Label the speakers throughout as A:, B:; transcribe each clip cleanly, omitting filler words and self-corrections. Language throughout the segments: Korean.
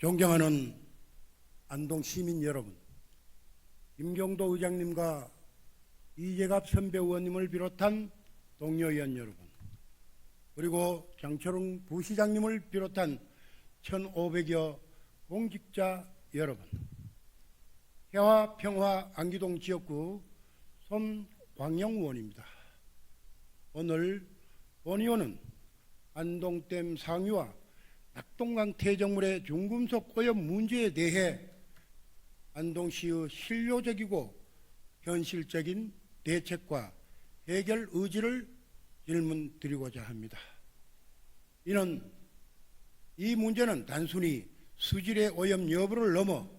A: 존경하는 안동 시민 여러분, 김경도 의장님과 이재갑 선배 의원님을 비롯한 동료 의원 여러분, 그리고 장철웅 부시장님을 비롯한 1,500여 공직자 여러분, 해화 평화 안기동 지역구 손광영 의원입니다. 오늘 본 의원은 안동댐 상유와 낙동강 퇴적물의 중금속 오염 문제에 대해 안동시의 실효적이고 현실적인 대책과 해결 의지를 질문드리고자 합니다. 이는 이 문제는 단순히 수질의 오염 여부를 넘어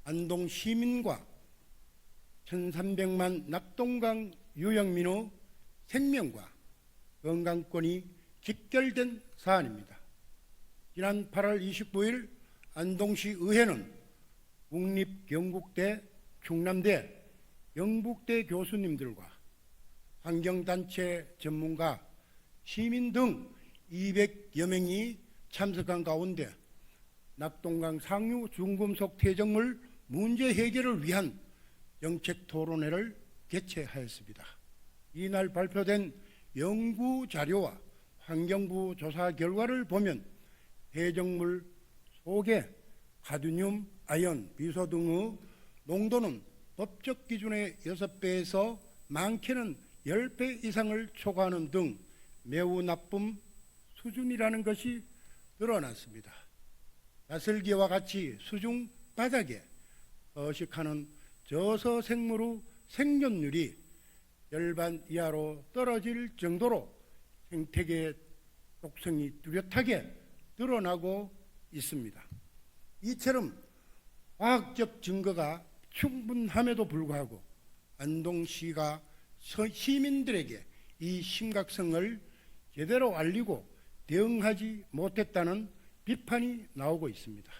A: 안동 시민과 1,300만 낙동강 유역민의 생명과 건강권이 직결된 사안입니다. 지난 8월 29일 안동시 의회는 국립경북대, 충남대, 영북대 교수님들과 환경단체 전문가, 시민 등 200여 명이 참석한 가운데 낙동강 상류 중금속 퇴적물 문제 해결을 위한 정책 토론회를 개최하였습니다. 이날 발표된 연구 자료와 환경부 조사 결과를 보면 퇴적물 속에 카드뮴, 아연, 비소 등의 농도는 법적 기준의 6배에서 많게는 10배 이상을 초과하는 등 매우 나쁜 수준이라는 것이 드러났습니다. 다슬기와 같이 수중 바닥에 서식하는 저서생물의 생존율이 절반 이하로 떨어질 정도로 생태계의 독성이 뚜렷하게 드러나고 있습니다. 이처럼 과학적 증거가 충분함에도 불구하고 안동시가 시민들에게 이 심각성을 제대로 알리고 대응하지 못했다는 비판이 나오고 있습니다.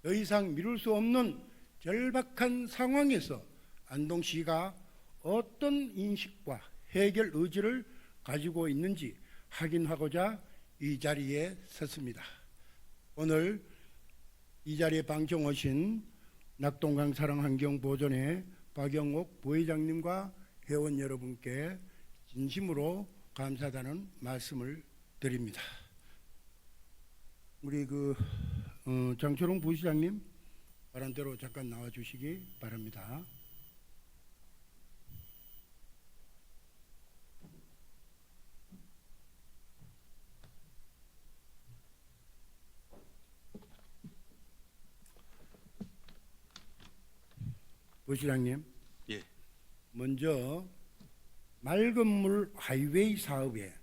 A: 더 이상 미룰 수 없는 절박한 상황에서 안동시가 어떤 인식과 해결 의지를 가지고 있는지 확인하고자 이 자리에 섰습니다. 오늘 이 자리에 방청 오신 낙동강 사랑환경보존회 박영옥 부회장님과 회원 여러분께 진심으로 감사하다는 말씀을 드립니다. 우리 장철웅 부시장님 바란대로 잠깐 나와주시기 바랍니다. 부시장님,
B: 예.
A: 먼저 맑은 물 하이웨이 사업의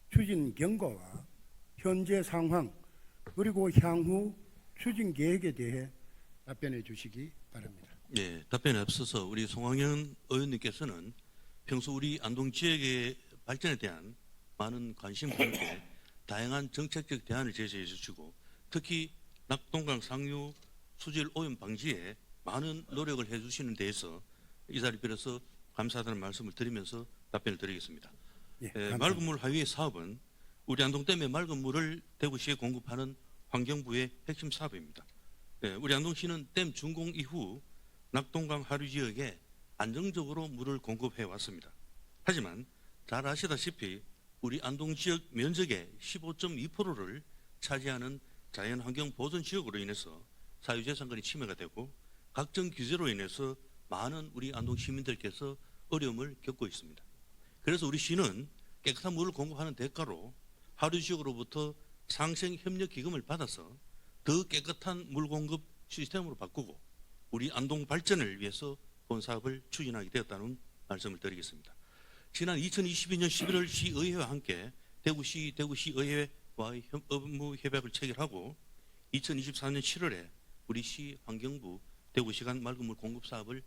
A: 추진 경과와 현재 상황 그리고 향후 추진 계획에 대해 답변해 주시기 바랍니다.
B: 예, 답변에 앞서서 우리 송광현 의원님께서는 평소 우리 안동 지역의 발전에 대한 많은 관심과 함께 다양한 정책적 대안을 제시해 주시고 특히 낙동강 상류 수질 오염 방지에 많은 노력을 해 주시는 데에서 이 자리 빌어서 감사하다는 말씀을 드리면서 답변을 드리겠습니다.
A: 예,
B: 맑은 물 하이웨이 사업은 우리 안동댐의 맑은 물을 대구시에 공급하는 환경부의 핵심 사업입니다. 우리 안동시는 댐 준공 이후 낙동강 하류 지역에 안정적으로 물을 공급해 왔습니다. 하지만 잘 아시다시피 우리 안동 지역 면적의 15.2%를 차지하는 자연환경 보존 지역으로 인해서 사유재산권이 침해가 되고 각종 규제로 인해서 많은 우리 안동 시민들께서 어려움을 겪고 있습니다. 그래서 우리 시는 깨끗한 물을 공급하는 대가로 하류 지역으로부터 상생 협력 기금을 받아서 더 깨끗한 물 공급 시스템으로 바꾸고 우리 안동 발전을 위해서 본 사업을 추진하게 되었다는 말씀을 드리겠습니다. 지난 2022년 11월 시의회와 함께 대구시의회와의 업무 협약을 체결하고 2024년 7월에 우리 시 환경부 대구시간 맑은 물 공급 사업을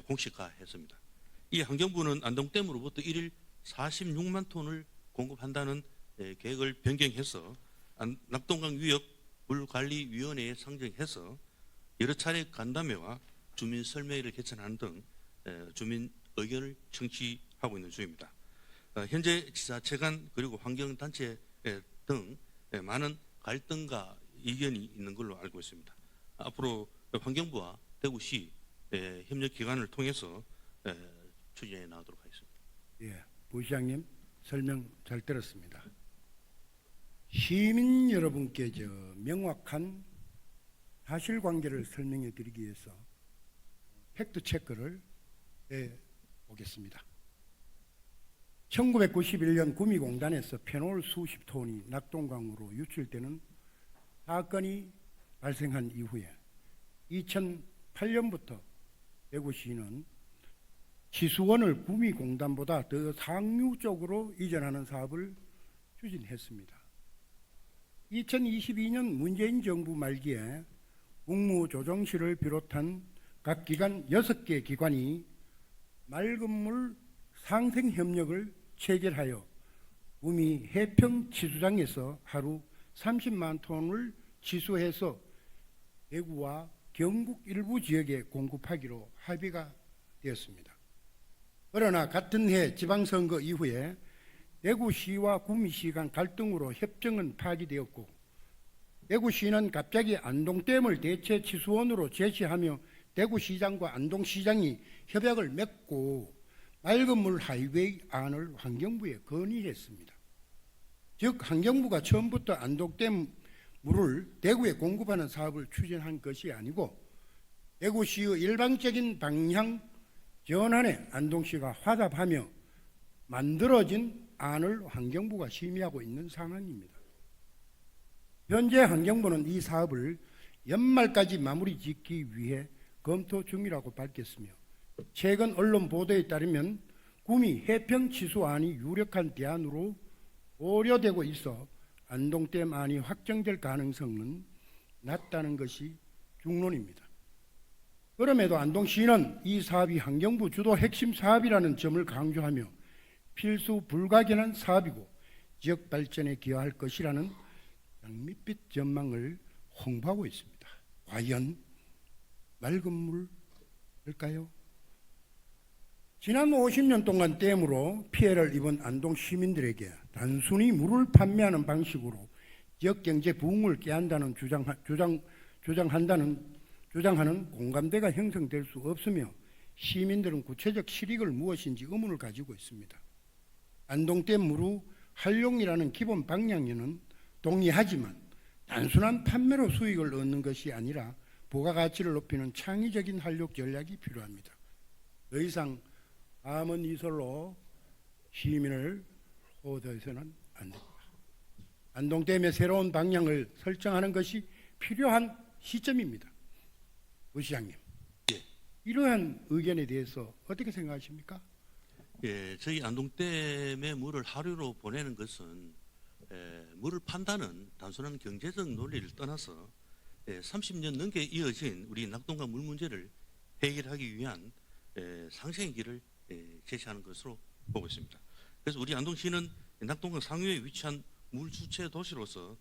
B: 공식화했습니다. 이 환경부는 안동댐으로부터 1일 46만 톤을 공급한다는 계획을 변경해서 낙동강 유역 물관리위원회에 상정해서 여러 차례 간담회와 주민 설명회를 개최하는 등 주민 의견을 청취하고 있는 중입니다. 현재 지자체 간 그리고 환경단체 등 많은 갈등과 이견이 있는 걸로 알고 있습니다. 앞으로 환경부와 대구시 협력 기관을 통해서 추진해 나가도록 하겠습니다.
A: 예, 부시장님 설명 잘 들었습니다. 시민 여러분께 명확한 사실관계를 설명해 드리기 위해서 팩트 체크를 해 보겠습니다. 1991년 구미공단에서 페놀 수십 톤이 낙동강으로 유출되는 사건이 발생한 이후에 2008년부터 대구시는 치수원을 구미공단보다 더 상류 쪽으로 이전하는 사업을 추진했습니다. 2022년 문재인 정부 말기에 국무조정실을 비롯한 각 기관 6개 기관이 맑은물 상생협력을 체결하여 구미 해평 치수장에서 하루 30만 톤을 치수해서 대구와 경북 일부 지역에 공급하기로 합의가 되었습니다. 그러나 같은 해 지방선거 이후에 대구시와 구미시 간 갈등으로 협정은 파기되었고 대구시는 갑자기 안동댐을 대체 치수원으로 제시하며 대구시장과 안동시장이 협약을 맺고 맑은물 하이웨이 안을 환경부에 건의했습니다. 즉 환경부가 처음부터 안동댐 물을 대구에 공급하는 사업을 추진한 것이 아니고 대구시의 일방적인 방향 전환에 안동시가 화답하며 만들어진 안을 환경부가 심의하고 있는 상황입니다. 현재 환경부는 이 사업을 연말까지 마무리 짓기 위해 검토 중이라고 밝혔으며 최근 언론 보도에 따르면 구미 해평 치수안이 유력한 대안으로 고려되고 있어 안동댐 안이 확정될 가능성은 낮다는 것이 중론입니다. 그럼에도 안동시는 이 사업이 환경부 주도 핵심 사업이라는 점을 강조하며 필수 불가결한 사업이고 지역 발전에 기여할 것이라는 장밋빛 전망을 홍보하고 있습니다. 과연 맑은 물일까요? 지난 50년 동안 댐으로 피해를 입은 안동 시민들에게 단순히 물을 판매하는 방식으로 지역 경제 부흥을 깨한다는 주장하는 공감대가 형성될 수 없으며 시민들은 구체적 실익을 무엇인지 의문을 가지고 있습니다. 안동댐 무루 활용이라는 기본 방향에는 동의하지만 단순한 판매로 수익을 얻는 것이 아니라 부가가치를 높이는 창의적인 활용 전략이 필요합니다. 더 이상 암은 이설로 시민을 호도해서는 안 됩니다. 안동댐의 새로운 방향을 설정하는 것이 필요한 시점입니다. 부시장님, 이러한 의견에 대해서 어떻게 생각하십니까?
B: 예, 저희 안동댐의 물을 하류로 보내는 것은 물을 판다는 단순한 경제적 논리를 떠나서 30년 넘게 이어진 우리 낙동강 물 문제를 해결하기 위한 상생의 길을 제시하는 것으로 보고 있습니다. 그래서 우리 안동시는 낙동강 상류에 위치한 물 주체 도시로서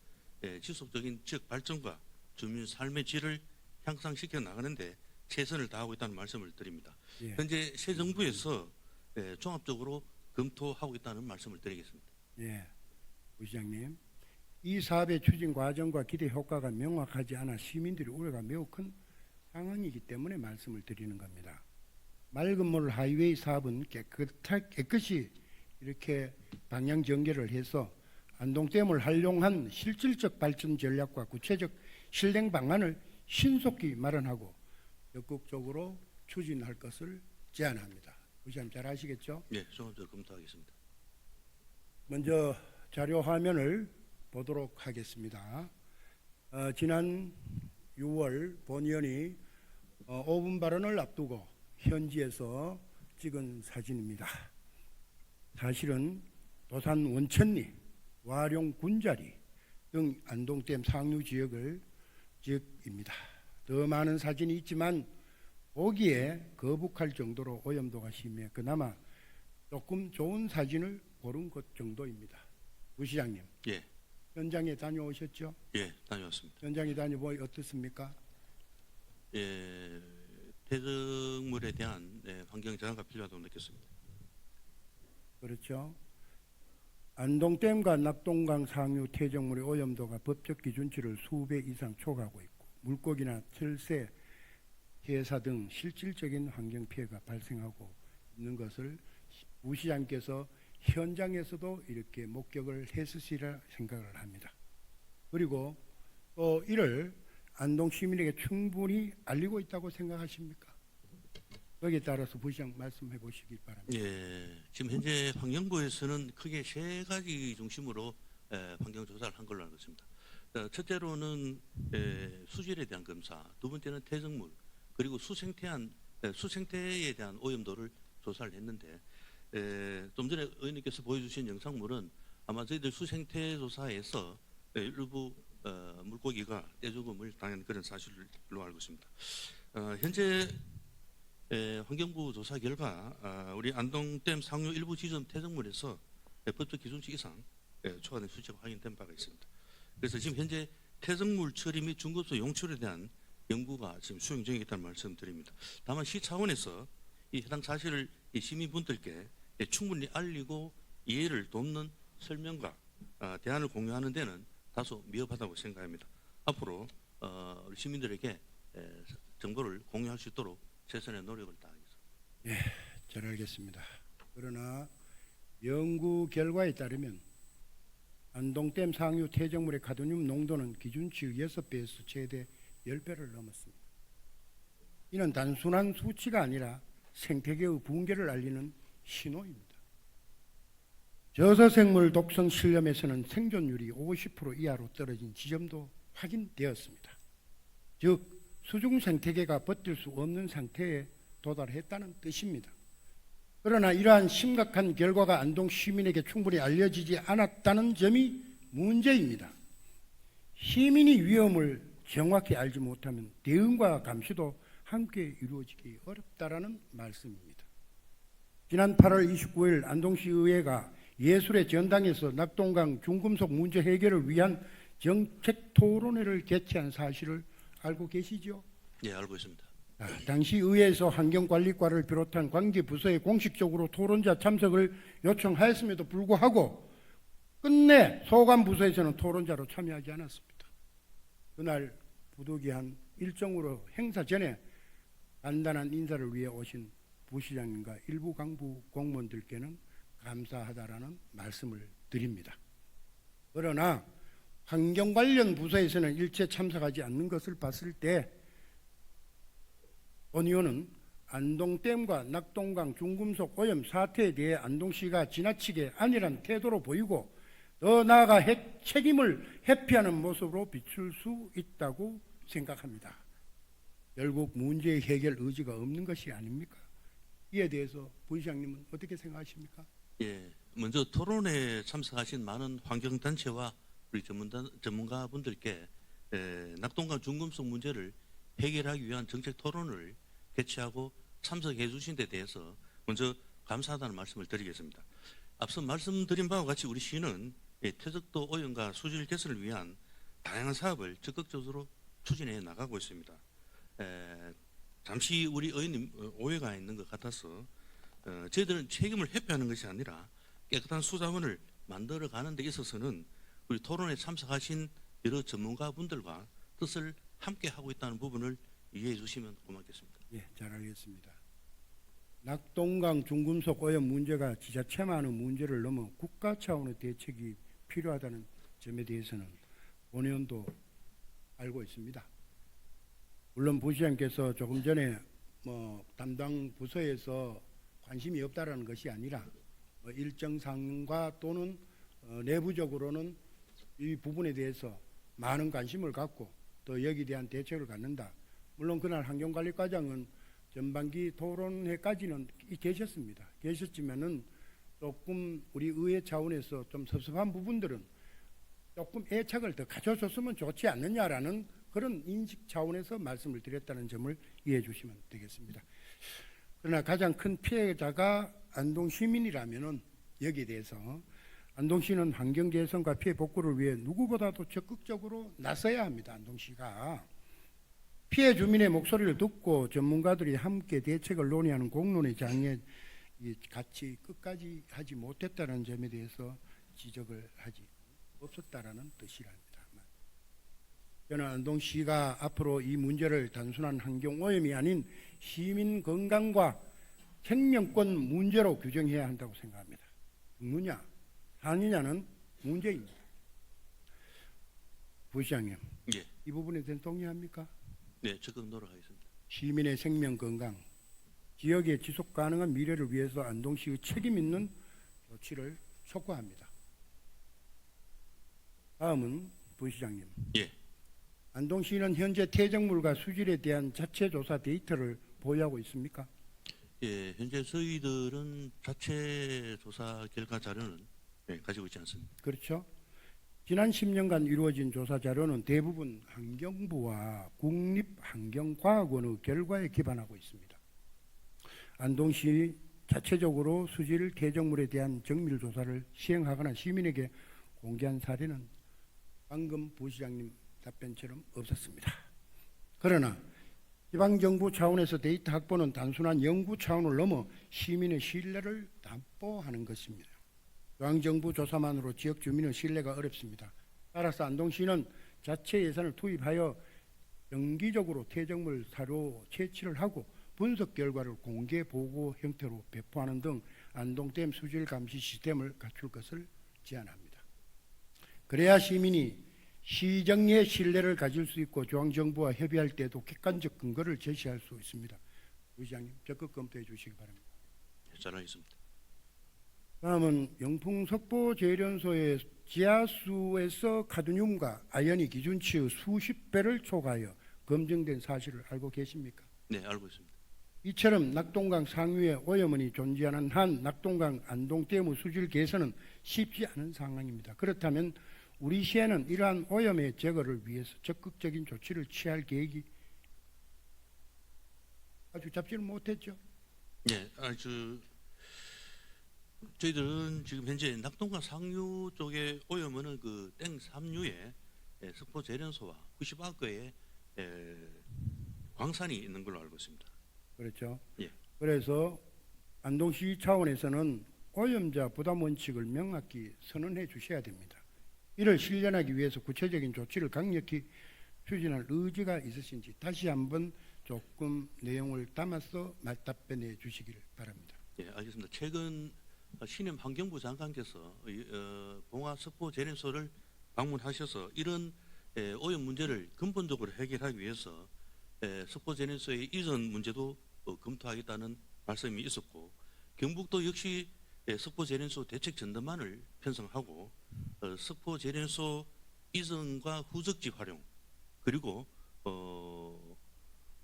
B: 지속적인 지역 발전과 주민 삶의 질을 향상시켜 나가는데 최선을 다하고 있다는 말씀을 드립니다.
A: 예.
B: 현재 새 정부에서 종합적으로 검토하고 있다는 말씀을 드리겠습니다.
A: 예, 부시장님, 이 사업의 추진 과정과 기대 효과가 명확하지 않아 시민들의 우려가 매우 큰 상황이기 때문에 말씀을 드리는 겁니다. 맑은 물 하이웨이 사업은 깨끗이 이렇게 방향 전개를 해서 안동댐을 활용한 실질적 발전 전략과 구체적 실행 방안을 신속히 마련하고 적극적으로 추진할 것을 제안합니다. 부시장님 잘 아시겠죠?
B: 네, 종합적으로 검토하겠습니다.
A: 먼저 자료 화면을 보도록 하겠습니다. 지난 6월 본의원이 5분 발언을 앞두고 현지에서 찍은 사진입니다. 사실은 도산 원천리, 와룡 군자리 등 안동댐 상류 지역입니다. 더 많은 사진이 있지만 보기에 거북할 정도로 오염도가 심해 그나마 조금 좋은 사진을 고른 것 정도입니다. 부시장님,
B: 예,
A: 현장에 다녀오셨죠?
B: 예, 다녀왔습니다.
A: 현장에 다녀보니 어떻습니까?
B: 예, 폐적물에 대한 환경 저감과 필요하다고 느꼈습니다.
A: 그렇죠. 안동댐과 낙동강 상류 퇴적물의 오염도가 법적 기준치를 수배 이상 초과하고 있고 물고기나 철새, 해사 등 실질적인 환경 피해가 발생하고 있는 것을 부시장께서 현장에서도 이렇게 목격을 했으시리라 생각을 합니다. 그리고 또 이를 안동 시민에게 충분히 알리고 있다고 생각하십니까? 여기에 따라서 부시장 말씀해 보시기 바랍니다.
B: 예, 지금 현재 환경부에서는 크게 세 가지 중심으로 환경 조사를 한 걸로 알고 있습니다. 첫째로는 수질에 대한 검사, 두 번째는 퇴적물, 그리고 수생태에 대한 오염도를 조사를 했는데 좀 전에 의원님께서 보여주신 영상물은 아마 저희들 수생태 조사에서 일부 물고기가 떼죽음을 당한 그런 사실로 알고 있습니다. 현재 환경부 조사 결과 우리 안동댐 상류 일부 지점 퇴적물에서 법적 기준치 이상 초과된 수치가 확인된 바가 있습니다. 그래서 지금 현재 퇴적물 처리 및 중급수 용출에 대한 연구가 지금 수행 중에 있다는 말씀드립니다. 다만 시 차원에서 이 해당 사실을 이 시민분들께 충분히 알리고 이해를 돕는 설명과 대안을 공유하는 데는 다소 미흡하다고 생각합니다. 앞으로 우리 시민들에게 정보를 공유할 수 있도록 최선의 노력을 다하겠습니다.
A: 예, 잘 알겠습니다. 그러나 연구 결과에 따르면 안동댐 상류 퇴적물의 카드뮴 농도는 기준치의 6배에서 최대 10배를 넘었습니다. 이는 단순한 수치가 아니라 생태계의 붕괴를 알리는 신호입니다. 저서생물 독성 실험에서는 생존율이 50% 이하로 떨어진 지점도 확인되었습니다. 즉 수중 생태계가 버틸 수 없는 상태에 도달했다는 뜻입니다. 그러나 이러한 심각한 결과가 안동 시민에게 충분히 알려지지 않았다는 점이 문제입니다. 시민이 위험을 정확히 알지 못하면 대응과 감시도 함께 이루어지기 어렵다라는 말씀입니다. 지난 8월 29일 안동시의회가 예술의 전당에서 낙동강 중금속 문제 해결을 위한 정책 토론회를 개최한 사실을 알고 계시죠?
B: 예, 알고 있습니다.
A: 당시 의회에서 환경관리과를 비롯한 관계부서에 공식적으로 토론자 참석을 요청하였음에도 불구하고 끝내 소관부서에서는 토론자로 참여하지 않았습니다. 그날 부득이한 일정으로 행사 전에 간단한 인사를 위해 오신 부시장님과 일부 강부 공무원들께는 감사하다라는 말씀을 드립니다. 그러나 환경 관련 부서에서는 일체 참석하지 않는 것을 봤을 때 본 의원은 안동댐과 낙동강 중금속 오염 사태에 대해 안동시가 지나치게 안일한 태도로 보이고 더 나아가 책임을 회피하는 모습으로 비출 수 있다고 생각합니다. 결국 문제의 해결 의지가 없는 것이 아닙니까? 이에 대해서 부시장님은 어떻게 생각하십니까?
B: 예, 먼저 토론에 참석하신 많은 환경단체와 우리 전문가분들께 낙동강 중금속 문제를 해결하기 위한 정책 토론을 개최하고 참석해 주신 데 대해서 먼저 감사하다는 말씀을 드리겠습니다. 앞서 말씀드린 바와 같이 우리 시는 퇴적도 오염과 수질 개선을 위한 다양한 사업을 적극적으로 추진해 나가고 있습니다. 잠시 우리 의원님 오해가 있는 것 같아서 저희들은 책임을 회피하는 것이 아니라 깨끗한 수자원을 만들어가는 데 있어서는 우리 토론에 참석하신 여러 전문가분들과 뜻을 함께 하고 있다는 부분을 이해해 주시면 고맙겠습니다.
A: 예, 잘 알겠습니다. 낙동강 중금속 오염 문제가 지자체만의 문제를 넘어 국가 차원의 대책이 필요하다는 점에 대해서는 본 의원도 알고 있습니다. 물론 부시장께서 조금 전에 담당 부서에서 관심이 없다라는 것이 아니라 일정 상과 또는 내부적으로는 이 부분에 대해서 많은 관심을 갖고 또 여기에 대한 대책을 갖는다. 물론 그날 환경관리과장은 전반기 토론회까지는 계셨습니다. 계셨지만은 조금 우리 의회 차원에서 좀 섭섭한 부분들은 조금 애착을 더 가져줬으면 좋지 않느냐라는 그런 인식 차원에서 말씀을 드렸다는 점을 이해해 주시면 되겠습니다. 그러나 가장 큰 피해자가 안동 시민이라면은 여기에 대해서 안동시는 환경 개선과 피해 복구를 위해 누구보다도 적극적으로 나서야 합니다. 안동시가 피해 주민의 목소리를 듣고 전문가들이 함께 대책을 논의하는 공론의 장에 같이 끝까지 하지 못했다는 점에 대해서 지적을 하지 없었다라는 뜻이랍니다. 저는 안동시가 앞으로 이 문제를 단순한 환경오염이 아닌 시민 건강과 생명권 문제로 규정해야 한다고 생각합니다. 죽느냐 사느냐는 문제입니다. 부시장님,
B: 예,
A: 이 부분에 대해서 동의합니까?
B: 네, 적극 노력하겠습니다.
A: 시민의 생명 건강, 지역의 지속 가능한 미래를 위해서 안동시의 책임 있는 조치를 촉구합니다. 다음은 부시장님.
B: 예,
A: 안동시는 현재 퇴적물과 수질에 대한 자체 조사 데이터를 보유하고 있습니까?
B: 예, 현재 저희들은 자체 조사 결과 자료는 가지고 있지 않습니다.
A: 그렇죠. 지난 10년간 이루어진 조사 자료는 대부분 환경부와 국립환경과학원의 결과에 기반하고 있습니다. 안동시 자체적으로 수질 퇴적물에 대한 정밀 조사를 시행하거나 시민에게 공개한 사례는 방금 부시장님 답변처럼 없었습니다. 그러나 지방정부 차원에서 데이터 확보는 단순한 연구 차원을 넘어 시민의 신뢰를 담보하는 것입니다. 중앙정부 조사만으로 지역 주민의 신뢰가 어렵습니다. 따라서 안동시는 자체 예산을 투입하여 정기적으로 퇴적물 사료 채취를 하고 분석 결과를 공개 보고 형태로 배포하는 등 안동댐 수질 감시 시스템을 갖출 것을 제안합니다. 그래야 시민이 시정의 신뢰를 가질 수 있고 중앙정부와 협의할 때도 객관적 근거를 제시할 수 있습니다. 부시장님 적극 검토해 주시기 바랍니다.
B: 잘하겠습니다.
A: 다음은 영풍석보재련소의 지하수에서 카드뮴과 아연이 기준치의 수십 배를 초과하여 검증된 사실을 알고 계십니까?
B: 네, 알고 있습니다.
A: 이처럼 낙동강 상류에 오염원이 존재하는 한 낙동강 안동댐의 수질 개선은 쉽지 않은 상황입니다. 그렇다면 우리 시에는 이러한 오염의 제거를 위해서 적극적인 조치를 취할 계획이 아주 잡지를 못했죠.
B: 네, 저희들은 지금 현재 낙동강 상류 쪽에 오염은 그 땡 삼류에 석포 재련소와 90아크에 광산이 있는 걸로 알고 있습니다.
A: 그렇죠.
B: 예.
A: 그래서 안동시 차원에서는 오염자 부담 원칙을 명확히 선언해 주셔야 됩니다. 이를 실현하기 위해서 구체적인 조치를 강력히 추진할 의지가 있으신지 다시 한번 조금 내용을 담아서 말답변해 주시길 바랍니다.
B: 예, 알겠습니다. 최근 신임 환경부 장관께서 봉화 석포 재련소를 방문하셔서 이런 오염 문제를 근본적으로 해결하기 위해서 석포 재련소의 이전 문제도 검토하겠다는 말씀이 있었고, 경북도 역시 석포 재련소 대책 전담반을 편성하고 석포 재련소 이전과 후적지 활용 그리고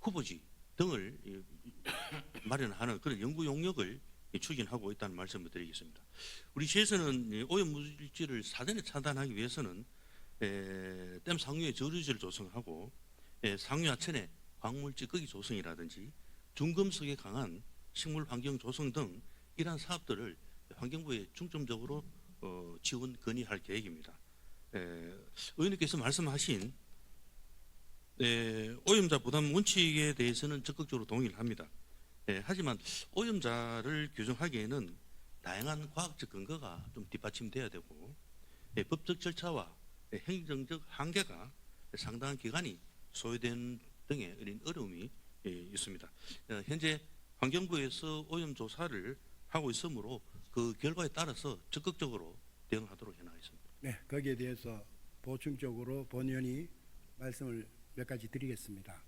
B: 후보지 등을 마련하는 그런 연구 용역을 추진하고 있다는 말씀을 드리겠습니다. 우리 시에서는 오염 물질을 사전에 차단하기 위해서는 댐 상류에 저류지를 조성하고 상류 하천에 광물 찌꺼기 조성이라든지 중금속에 강한 식물 환경 조성 등 이러한 사업들을 환경부에 중점적으로 지원 건의할 계획입니다. 의원님께서 말씀하신 오염자 부담 원칙에 대해서는 적극적으로 동의를 합니다. 하지만 오염자를 규정하기에는 다양한 과학적 근거가 좀 뒷받침돼야 되고 법적 절차와 행정적 한계가 상당한 기간이 소요된 등의 이런 어려움이 있습니다. 현재 환경부에서 오염 조사를 하고 있으므로 그 결과에 따라서 적극적으로 대응하도록 해나가겠습니다.
A: 네, 거기에 대해서 보충적으로 본 의원이 말씀을 몇 가지 드리겠습니다.